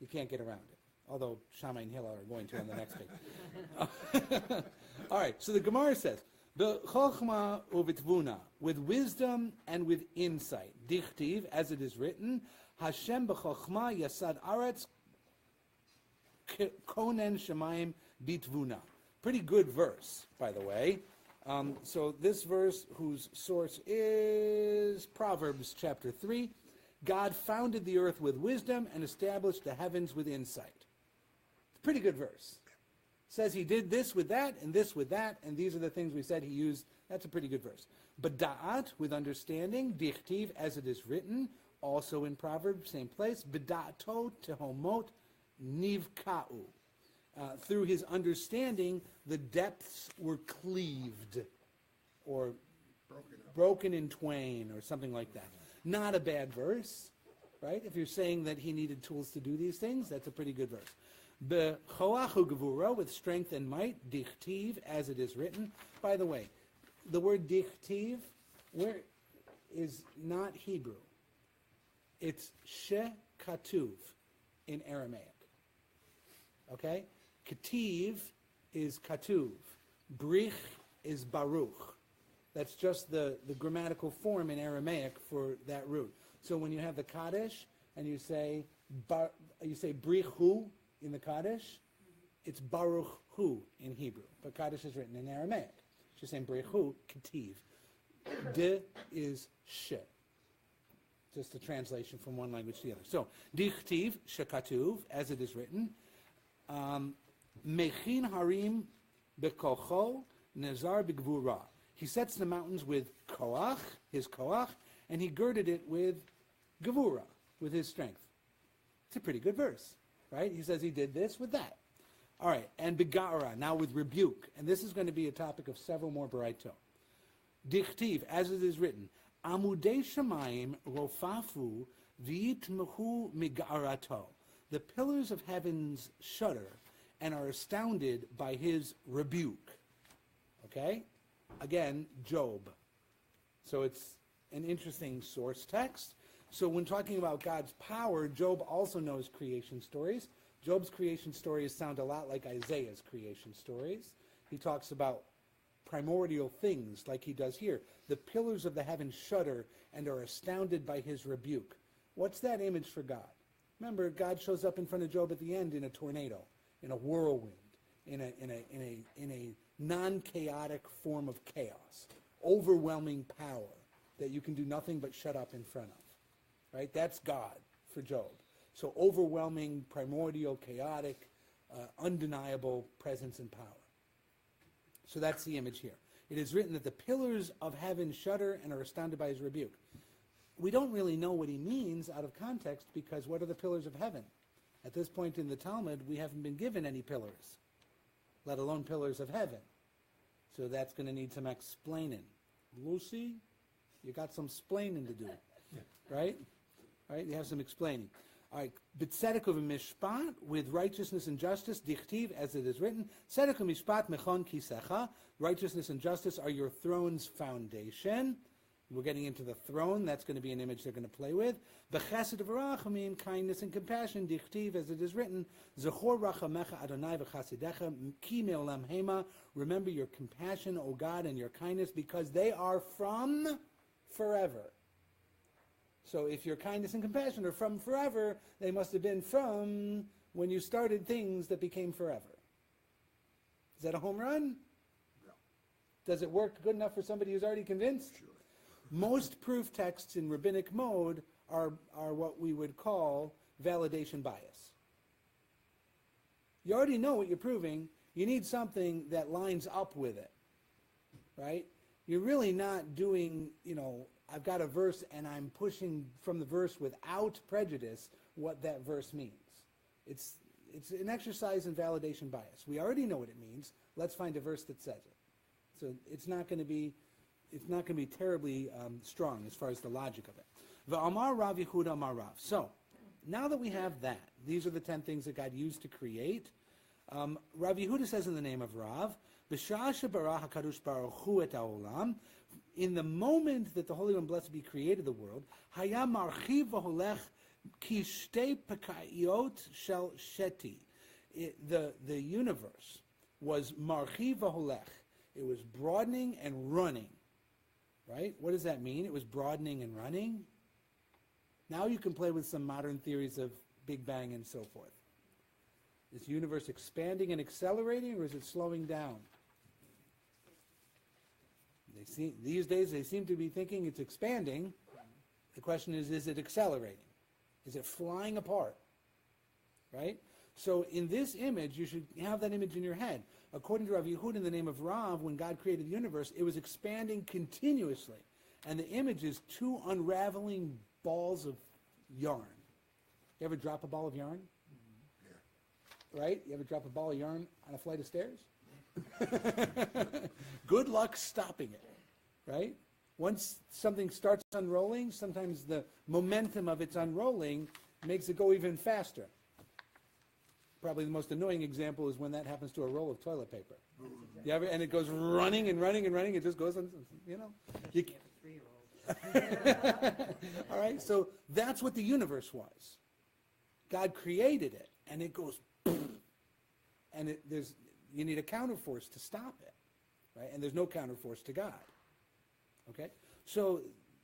You can't get around it. Although Shammai and Hillel are going to on the next page. All right, so the Gemara says, B'chochma uvitvuna, with wisdom and with insight. Dichtiv, as it is written, Hashem b'chochma yasad aretz konen shemayim bitvuna. Pretty good verse, by the way. So this verse, whose source is Proverbs chapter 3, God founded the earth with wisdom and established the heavens with insight. It's a pretty good verse. Says he did this with that, and this with that, and these are the things we said he used. That's a pretty good verse. But da'at, with understanding, dichtiv, as it is written, also in Proverbs, same place, b'da'ato tehomot nivka'u. Through his understanding, the depths were cleaved, or broken in twain, or something like that. Not a bad verse, right? If you're saying that he needed tools to do these things, that's a pretty good verse. B'choachu gevura, with strength and might, dichtiv, as it is written. By the way, the word dichtiv is not Hebrew. It's she-katuv in Aramaic. Okay? Ketiv is katuv. Brich is baruch. That's just the grammatical form in Aramaic for that root. So when you have the Kaddish and you say brichu in the Kaddish, it's baruch hu in Hebrew. But Kaddish is written in Aramaic. She's saying brichu, ketiv. De is she. Just a translation from one language to the other. So, dichtiv, shekatuv, as it is written, mechin harim bekocho, nezar begvura. He sets the mountains with koach, his koach, and he girded it with gevura, with his strength. It's a pretty good verse, right? He says he did this with that. All right, and begara, now with rebuke. And this is going to be a topic of several more baraito. Dichtiv, as it is written, amudei shamayim rofafu v'yitmechu migarato. The pillars of heavens shudder and are astounded by his rebuke. Okay? Again, Job. So it's an interesting source text. So when talking about God's power, Job also knows creation stories. Job's creation stories sound a lot like Isaiah's creation stories. He talks about primordial things like he does here. The pillars of the heavens shudder and are astounded by his rebuke. What's that image for God? Remember, God shows up in front of Job at the end in a tornado, in a whirlwind, in a non-chaotic form of chaos, overwhelming power that you can do nothing but shut up in front of. Right? That's God for Job. So overwhelming, primordial, chaotic, undeniable presence and power. So that's the image here. It is written that the pillars of heaven shudder and are astounded by his rebuke. We don't really know what he means out of context, because what are the pillars of heaven? At this point in the Talmud, we haven't been given any pillars, let alone pillars of heaven. So that's going to need some explaining. Lucy, you got some splaining to do, right? Right? You have some explaining. All right, b'tzedek u'mishpat, with righteousness and justice, dichtiv, as it is written, tzedek u'mishpat mechon kisecha, righteousness and justice are your throne's foundation. We're getting into the throne. That's going to be an image they're going to play with. B'chesed v'rachamim, kindness and compassion, dichtiv, as it is written, zechor rachamecha Adonai v'chasidecha ki me'olam hema, remember your compassion, O God, and your kindness, because they are from forever. So if your kindness and compassion are from forever, they must have been from when you started things that became forever. Is that a home run? No. Does it work good enough for somebody who's already convinced? Sure. Most proof texts in rabbinic mode are what we would call validation bias. You already know what you're proving. You need something that lines up with it, right? You're really not doing, I've got a verse and I'm pushing from the verse without prejudice what that verse means. It's an exercise in validation bias. We already know what it means. Let's find a verse that says it. So it's not going to be terribly strong as far as the logic of it. V'amar Rav Yehuda Amar Rav. So now that we have that, these are the 10 things that God used to create. Rav Yehuda says in the name of Rav, B'shah shebarah HaKadosh Baruch Hu et ha'olam, in the moment that the Holy One, blessed be, created the world, Haya marchiv v'holech ki shtei pekayot shel sheti. The universe was marchiv v'holech. It was broadening and running, right? What does that mean? It was broadening and running. Now you can play with some modern theories of Big Bang and so forth. Is the universe expanding and accelerating, or is it slowing down? These days they seem to be thinking it's expanding. The question is it accelerating? Is it flying apart? Right? So in this image, you should have that image in your head. According to Rav Yehud, in the name of Rav, when God created the universe, it was expanding continuously. And the image is two unraveling balls of yarn. You ever drop a ball of yarn? Yeah. Right? You ever drop a ball of yarn on a flight of stairs? Good luck stopping it, right? Once something starts unrolling, sometimes the momentum of its unrolling makes it go even faster. Probably the most annoying example is when that happens to a roll of toilet paper. You ever, and it goes running and running and running. It just goes on, you know. You, all right, so that's what the universe was. God created it, and it goes, and you need a counterforce to stop it, right? And there's no counterforce to God. Okay, so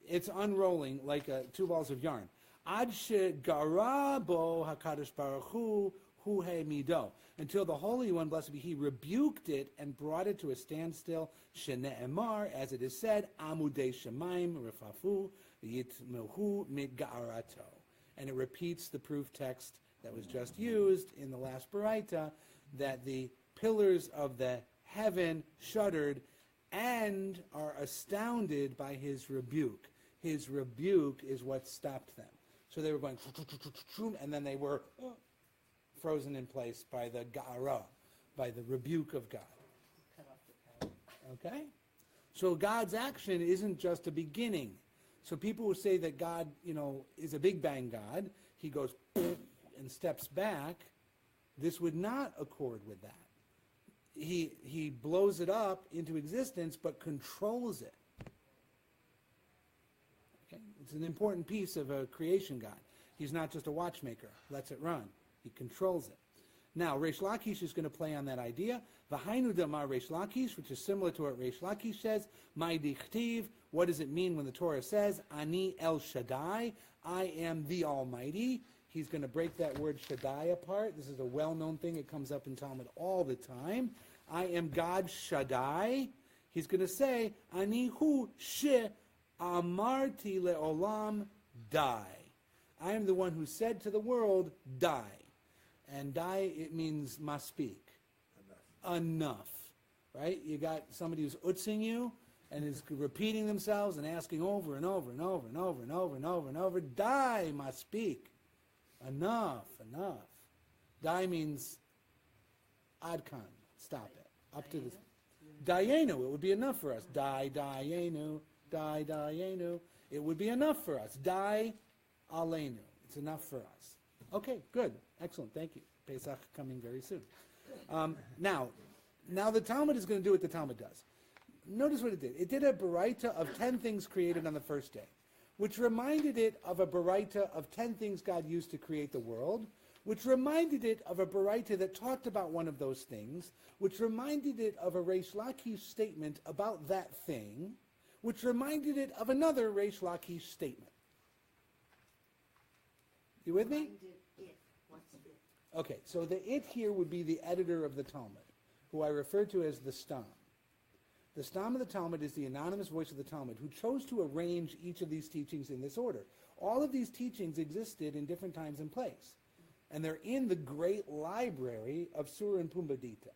it's unrolling like two balls of yarn. Ad shegarabo hakadosh baruch hu he mido, until the Holy One, blessed be He, rebuked it and brought it to a standstill. Shene'emar, as it is said, amudei shemaim refafu yitmehu midgarato, and it repeats the proof text that was just used in the last baraita, that the pillars of the heaven shuddered and are astounded by His rebuke. His rebuke is what stopped them. So they were going, and then they were frozen in place by the Ga'ara, by the rebuke of God. Okay? So God's action isn't just a beginning. So people who say that God, is a Big Bang God, He goes and steps back, this would not accord with that. He blows it up into existence, but controls it. Okay? It's an important piece of a creation God. He's not just a watchmaker, lets it run. He controls it. Now, Reish Lakish is going to play on that idea. V'hainu damar Reish Lakish, which is similar to what Reish Lakish says. My dichtiv, what does it mean when the Torah says, Ani El Shaddai, I am the Almighty? He's going to break that word Shaddai apart. This is a well-known thing. It comes up in Talmud all the time. I am God Shaddai. He's going to say, Ani hu she amarti le'olam die. I am the one who said to the world, die. And die, it means must speak. Enough. Right? You got somebody who's utzing you and is repeating themselves and asking over and over and over and over and over and over and over, die, must speak. Enough. Die means adkan. Stop it. Up to this. Dayenu. It would be enough for us. Dayenu. Dayenu. It would be enough for us. Die aleinu. It's enough for us. Okay, good. Excellent. Thank you. Pesach coming very soon. Now the Talmud is going to do what the Talmud does. Notice what it did. It did a baraita of 10 things created on the first day, which reminded it of a baraita of 10 things God used to create the world, which reminded it of a baraita that talked about one of those things, which reminded it of a Reish Lakish statement about that thing, which reminded it of another Reish Lakish statement. You with me? What's it? Okay, so the it here would be the editor of the Talmud, who I refer to as the Stam. The Stam of the Talmud is the anonymous voice of the Talmud, who chose to arrange each of these teachings in this order. All of these teachings existed in different times and place. And they're in the great library of Surah and Pumbedita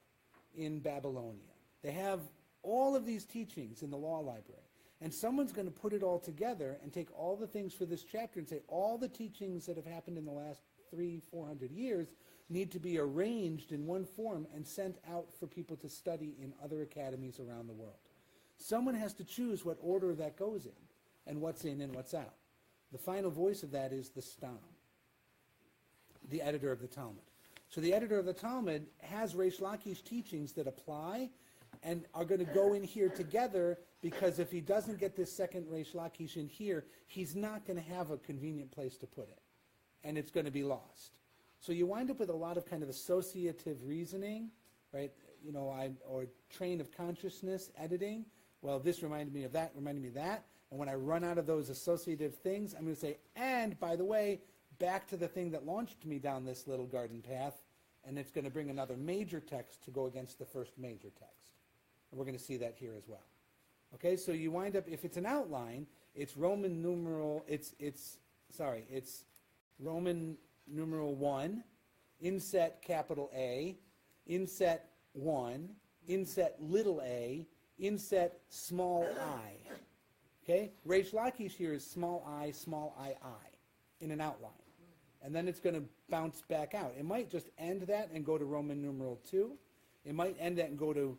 in Babylonia. They have all of these teachings in the law library. And someone's going to put it all together and take all the things for this chapter and say all the teachings that have happened in the last 300-400 years need to be arranged in one form and sent out for people to study in other academies around the world. Someone has to choose what order that goes in and what's in and what's out. The final voice of that is the Stam, the editor of the Talmud. So the editor of the Talmud has Reish Lakish teachings that apply and are going to go in here together, because if he doesn't get this second Reish Lakish in here, he's not going to have a convenient place to put it, and it's going to be lost. So you wind up with a lot of kind of associative reasoning, right? or train of consciousness editing. Well, this reminded me of that, And when I run out of those associative things, I'm going to say, and by the way, back to the thing that launched me down this little garden path, and it's going to bring another major text to go against the first major text. And we're going to see that here as well. Okay, so you wind up, if it's an outline, it's Roman numeral, it's Roman numeral 1, inset capital A, inset 1, inset little a, inset small I. Okay? Reish Lakish here is small I, in an outline. And then it's going to bounce back out. It might just end that and go to Roman numeral 2. It might end that and go to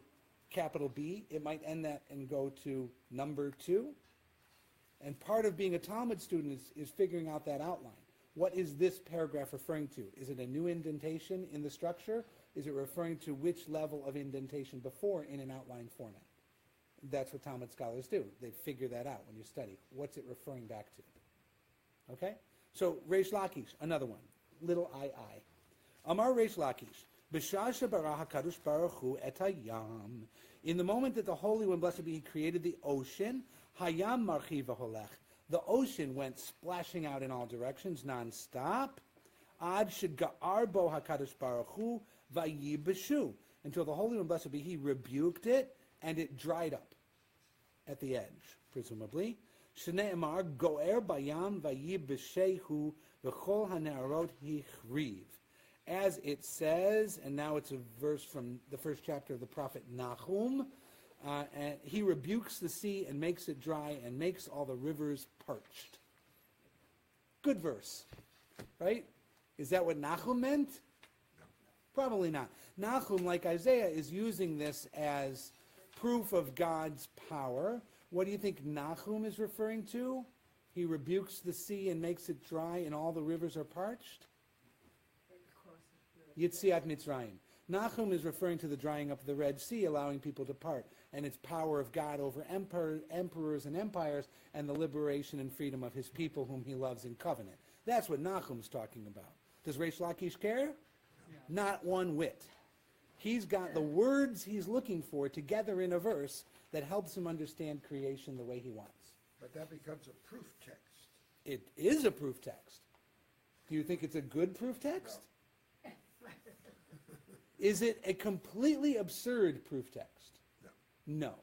capital B. It might end that and go to number 2. And part of being a Talmud student is figuring out that outline. What is this paragraph referring to? Is it a new indentation in the structure? Is it referring to which level of indentation before in an outline format? That's what Talmud scholars do. They figure that out when you study. What's it referring back to? Okay? So, Reish Lakish, another one. Little I. Amar Reish Lakish, B'shah shebara HaKadosh Baruch Hu et hayam. In the moment that the Holy One, blessed be He, created the ocean, hayam marchiv v'holech. The ocean went splashing out in all directions, non-stop. Ad shega'ar bo HaKadosh Baruch Hu vayibeshu. Until the Holy One, blessed be He, rebuked it, and it dried up at the edge, presumably. Shne'emar go'er bayam vayibeshehu v'chol ha'ne'arot hichriv. As it says, and now it's a verse from the first chapter of the prophet Nahum, and he rebukes the sea and makes it dry and makes all the rivers parched. Good verse, right? Is that what Nahum meant? Probably not. Nahum, like Isaiah, is using this as proof of God's power. What do you think Nahum is referring to? He rebukes the sea and makes it dry and all the rivers are parched? Yitziat Mitzrayim. Nahum is referring to the drying up of the Red Sea, allowing people to part, and its power of God over emperors and empires, and the liberation and freedom of His people whom He loves in covenant. That's what Nahum's talking about. Does Reish Lakish care? Yeah. Not one whit. He's got the words he's looking for together in a verse that helps him understand creation the way he wants. But that becomes a proof text. It is a proof text. Do you think it's a good proof text? No. Is it a completely absurd proof text? No. No.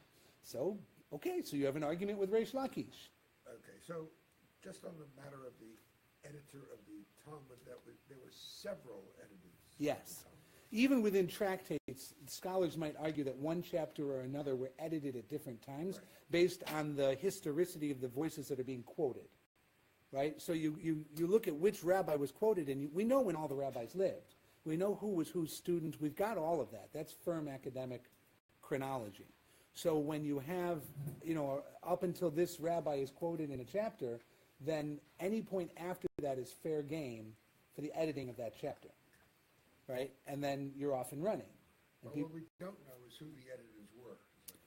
So, okay, so you have an argument with Reish Lakish. Okay, so just on the matter of the editor of the Talmud, there were several editors. Yes. Even within tractates, scholars might argue that one chapter or another were edited at different times based on the historicity of the voices that are being quoted. Right? So you look at which rabbi was quoted, and we know when all the rabbis lived. We know who was whose student. We've got all of that. That's firm academic chronology. So when you have, up until this rabbi is quoted in a chapter, then any point after that is fair game for the editing of that chapter. Right? And then you're off and running. And But what we don't know is who the editors were.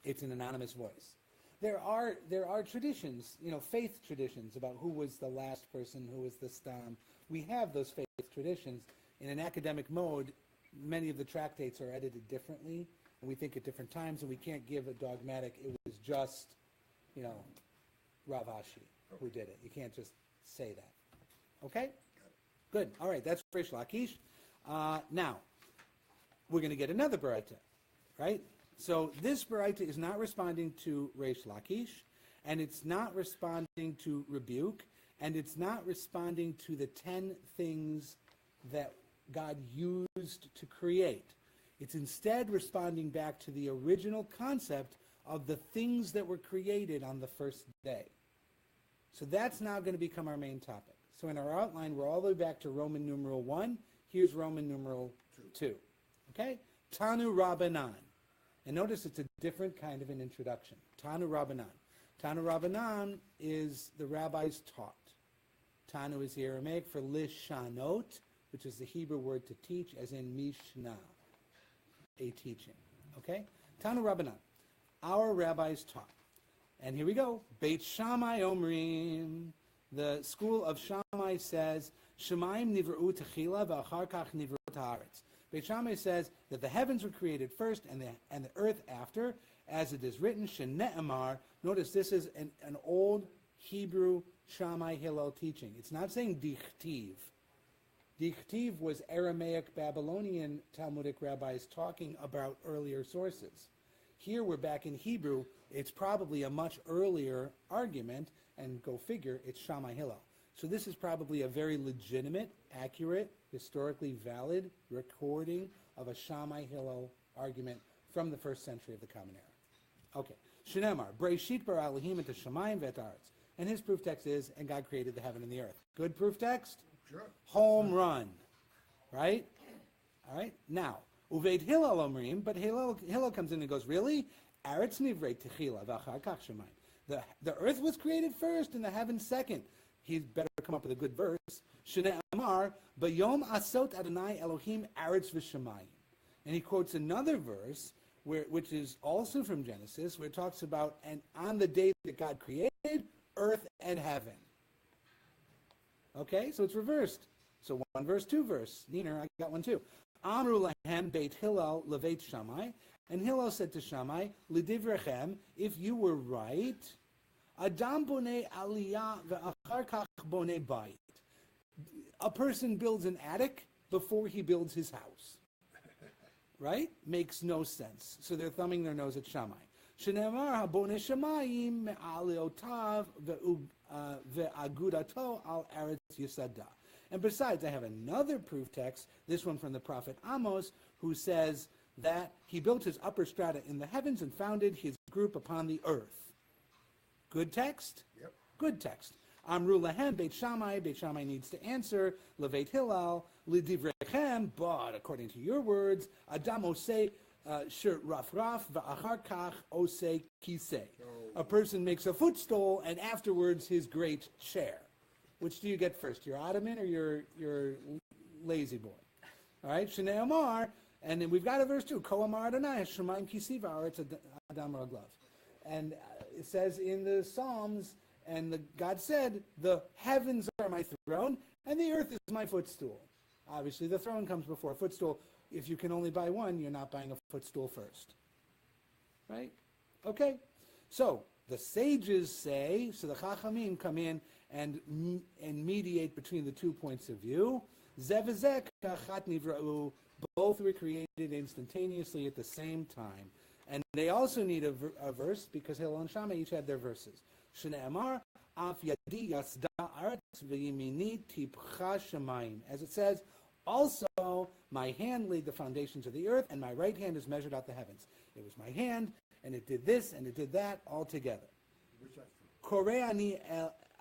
It's an anonymous voice. There are traditions, faith traditions about who was the last person, who was the stam. We have those faith traditions. In an academic mode, many of the tractates are edited differently, and we think at different times, and we can't give a dogmatic, it was just, Rav Ashi who did it. You can't just say that. Okay? Good. All right, that's Reish Lakish. Now, we're going to get another Baraita, right? So this Baraita is not responding to Reish Lakish, and it's not responding to rebuke, and it's not responding to the 10 things that God used to create. It's instead responding back to the original concept of the things that were created on the first day. So that's now going to become our main topic. So in our outline, we're all the way back to Roman numeral 1. Here's Roman numeral 2. Okay? Tanu Rabbanan. And notice it's a different kind of an introduction. Tanu Rabbanan. Tanu Rabbanan is the rabbis taught. Tanu is the Aramaic for lishanot, which is the Hebrew word to teach, as in mishnah, a teaching. Okay? Tanu Rabbanan. Our rabbis taught. And here we go. Beit Shammai Omrim. The school of Shammai says, Shemaim nivru techila v'achar kach nivru haaretz. Beit Shammai says that the heavens were created first and the earth after, as it is written, Shene'emar. Notice this is an old Hebrew Shammai Hillel teaching. It's not saying Dichtiv. Dichtiv was Aramaic Babylonian Talmudic rabbis talking about earlier sources. Here we're back in Hebrew. It's probably a much earlier argument, and go figure, it's Shammai Hillel. So this is probably a very legitimate, accurate, historically valid recording of a Shammai Hillel argument from the 1st century of the Common Era. Okay. Shenemar, Breishit bara Elohim et hashamayim ve'et haaretz. And his proof text is, and God created the heaven and the earth. Good proof text? Sure. Home run. Right? All right. Now, Uveit Hillel omrim, but Hillel comes in and goes, really? Aretz nivrei techila v'achar kach shamayim. The earth was created first and the heavens second. He'd better come up with a good verse. Shnei Amar, Bayom Asot Adonai Elohim Aretz v'Shamayim. And he quotes another verse, which is also from Genesis, where it talks about, and on the day that God created earth and heaven. Okay, so it's reversed. So 1 verse, 2 verse. Niner, I got one too. Amru lahem Beit Hillel leveit Shammai. And Hillel said to Shammai, L'divrechem, if you were right, Adam boneh aliyah ve'achar kach boneh bayit. A person builds an attic before he builds his house. Right? Makes no sense. So they're thumbing their nose at Shammai. Shenemar haboneh shamayim me'aliotav ve'agudato al eretz yisada. And besides, I have another proof text, this one from the prophet Amos, who says that he built his upper strata in the heavens and founded his group upon the earth. Good text? Yep. Good text. Amru lahem Beit Shammai needs to answer, Leveit Hillel, L'divrechem, but according to your words, Adam oseh shir raf v'achar kach oseh kiseh. A person makes a footstool and afterwards his great chair. Which do you get first, your ottoman or your lazy boy? All right, Shnei Amar, and then we've got a verse too, Ko Amar Adonai, Shemaim Kisiv Haaretz Adam Raglav. And it says in the Psalms, and God said, the heavens are my throne, and the earth is my footstool. Obviously, the throne comes before a footstool. If you can only buy one, you're not buying a footstool first. Right? Okay. So, the sages say, so the Chachamim come in and mediate between the 2 points of view. Zevezek kachat nivra'u, both were created instantaneously at the same time. And they also need a verse, because Hillel and Shammai each had their verses. Shne'emar, af yadi yasda aretz v'yimini tipcha shamayim. As it says, also my hand laid the foundations of the earth, and my right hand has measured out the heavens. It was my hand, and it did this, and it did that, all together. Koreani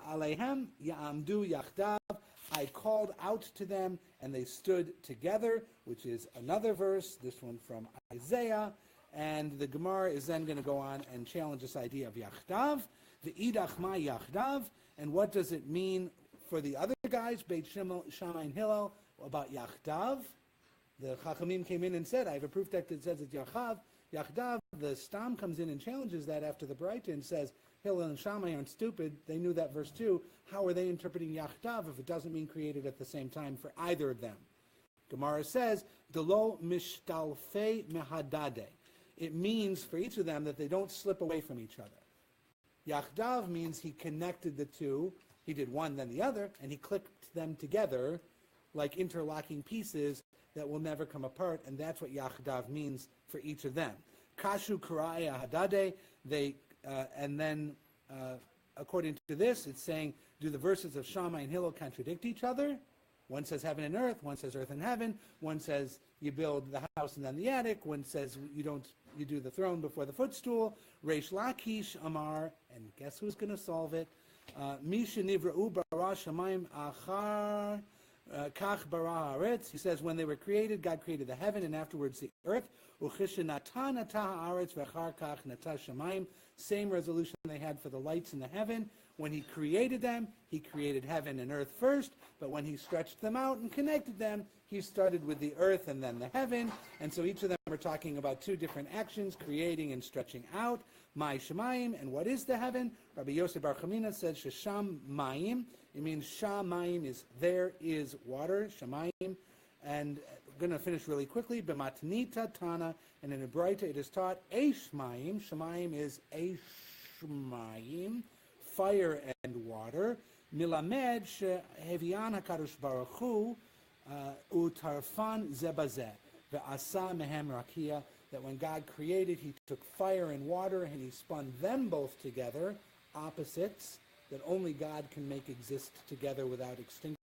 alehem ya'amdu yachdav. I called out to them, and they stood together, which is another verse, this one from Isaiah. And the Gemara is then going to go on and challenge this idea of Yachdav, the Idach Ma Yachdav, and what does it mean for the other guys, Beit Shammai and Hillel, about Yachdav? The Chachamim came in and said, I have a proof text that says it's Yachdav. The Stam comes in and challenges that after the Braita and says, Hillel and Shammai aren't stupid, they knew that verse too. How are they interpreting Yachdav if it doesn't mean created at the same time for either of them? Gemara says, Delo Mishtalfei Mehadade. It means for each of them that they don't slip away from each other. Yachdav means he connected the two. He did one, then the other, and he clicked them together like interlocking pieces that will never come apart, and that's what Yachdav means for each of them. Kashu Karaya Hadade, and then according to this, it's saying, do the verses of Shammai and Hillel contradict each other? One says heaven and earth, one says earth and heaven, one says you build the house and then the attic, one says you do the throne before the footstool. Reish Lakish Amar, and guess who's going to solve it? Misha Nivra'u bara shamayim achar kach bara haaretz. He says when they were created, God created the heaven and afterwards the earth. Uchisha nata nata haaretz v'achar kach nata shamayim. Same resolution they had for the lights in the heaven. When he created them, he created heaven and earth first, but when he stretched them out and connected them, he started with the earth and then the heaven, and so each of them are talking about two different actions, creating and stretching out. Mai Shemayim, and what is the heaven? Rabbi Yosef Bar Chamina said, Shesham Mayim. It means Shamayim is there is water, Shemayim, and going to finish really quickly. B'matnita Tana, and in the Braita it is taught, Eishmayim, Shemayim is Eishmayim, fire and water. Milamed shehevian HaKadosh Baruch Hu utarfan zebazeh ve'asa mehem rakia, that when God created, he took fire and water and he spun them both together, opposites, that only God can make exist together without extinction.